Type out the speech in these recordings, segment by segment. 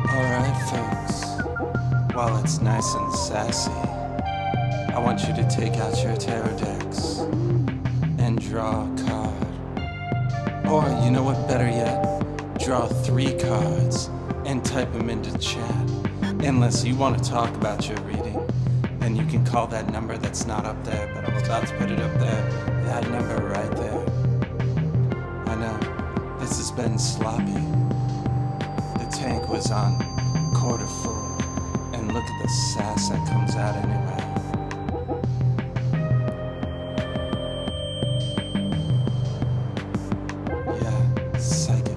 Alright, folks. While it's nice and sassy, I want you to take out your tarot decks and draw a card. Or, you know what, better yet, draw 3 cards and type them into chat. Unless you want to talk about your reading, then you can call that number that's not up there, but I'm about to put it up there. That number right there. I know, this has been sloppy. The tank was on quarter full, and look at the sass that comes out anyway. Yeah, psychedelia.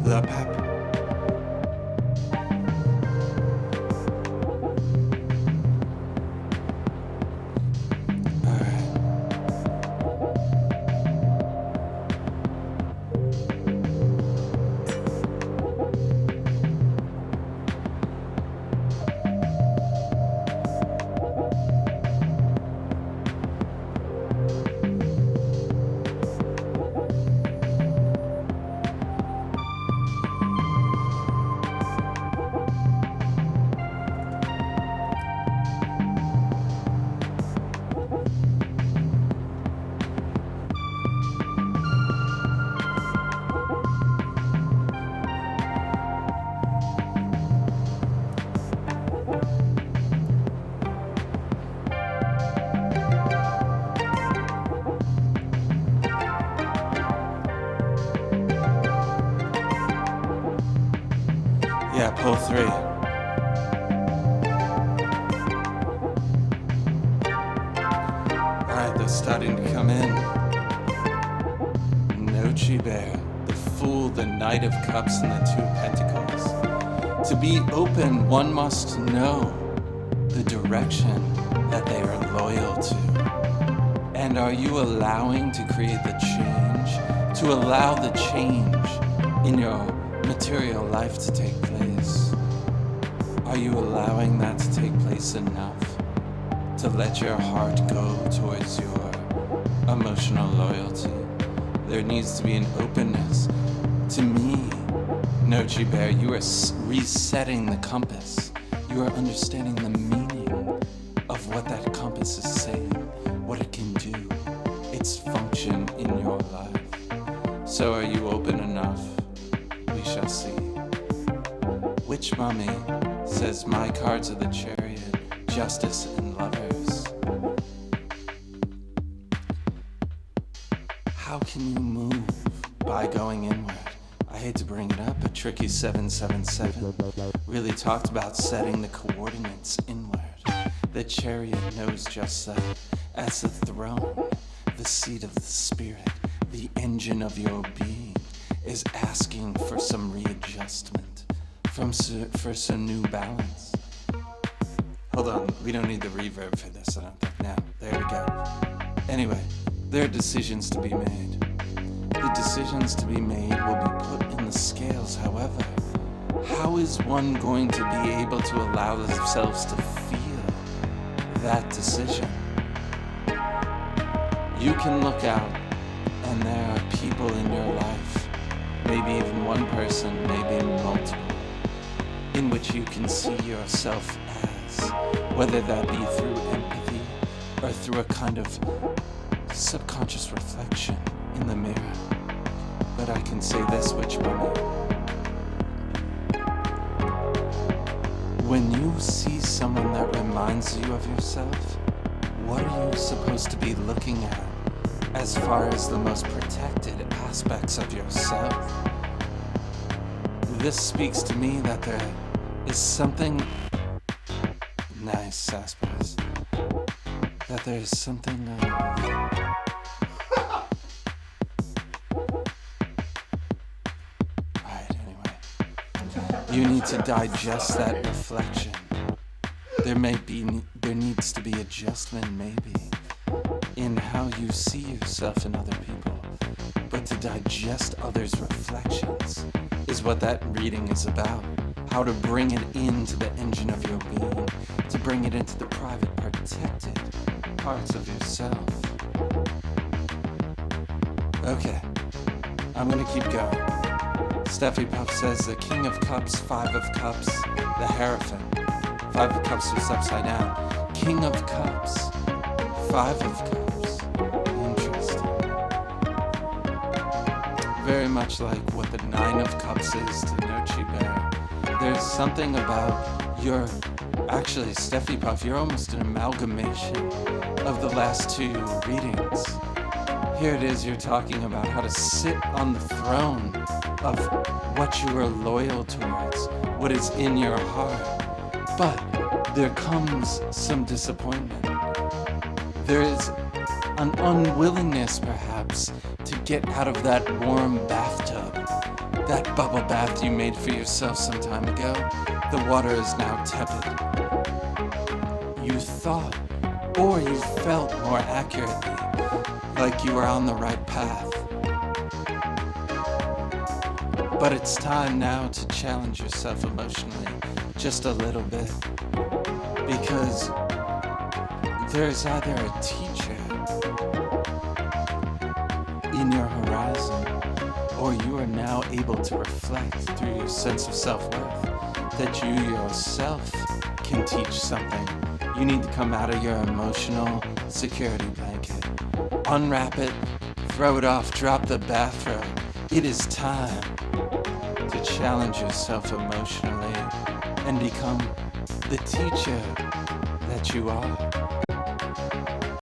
The Pape. Yeah, pull 3. Alright, they're starting to come in. Noche Bear, the Fool, the Knight of Cups, and the 2 Pentacles. To be open, one must know the direction that they are loyal to. And are you allowing to create the change? To allow the change in your material life to take place? Are you allowing that to take place enough to let your heart go towards your emotional loyalty? There needs to be an openness. To me, Noche Bear, you are resetting the compass. You are understanding the meaning of what that compass is saying, what it can do, its function in your life. So are you open enough? We shall see. Witch Mummy says my cards are the Chariot, Justice, and Lovers. How can you move by going inward? I hate to bring it up, but Tricky 777 really talked about setting the coordinates inward. The Chariot knows just that. As the throne, the seat of the spirit, the engine of your being is asking for some readjustment, for some new balance. Hold on, we don't need the reverb for this, I don't think. Now, there we go. Anyway, there are decisions to be made. The decisions to be made will be put in the scales. However, how is one going to be able to allow themselves to feel that decision? You can look out, and there are people in your life, maybe even one person, maybe multiple, in which you can see yourself as, whether that be through empathy or through a kind of subconscious reflection in the mirror. But I can say this, Witch Mummy. When you see someone that reminds you of yourself, what are you supposed to be looking at as far as the most protected aspects of yourself? This speaks to me that there is something nice, Saspers, that there is something You need to digest that reflection. There needs to be adjustment maybe in how you see yourself in other people. But to digest others' reflections is what that reading is about. How to bring it into the engine of your being, to bring it into the private, protected parts of yourself. Okay, I'm gonna keep going. Steffi Puff says the King of Cups, Five of Cups, the Hierophant. Five of Cups was upside down. King of Cups, Five of Cups. Interesting. Very much like what the Nine of Cups is to Nochi Bear. There's something about actually, Steffi Puff, you're almost an amalgamation of the last two readings. Here it is, you're talking about how to sit on the throne of what you are loyal towards, what is in your heart. But there comes some disappointment. There is an unwillingness, perhaps, to get out of that warm bathtub, that bubble bath you made for yourself some time ago. The water is now tepid. You thought, or you felt more accurately, like you were on the right path. But it's time now to challenge yourself emotionally just a little bit, because there's either a teacher in your horizon, or you are now able to reflect through your sense of self-worth that you yourself can teach something. You need to come out of your emotional security blanket, unwrap it, throw it off, drop the bathrobe. It is time to challenge yourself emotionally and become the teacher that you are.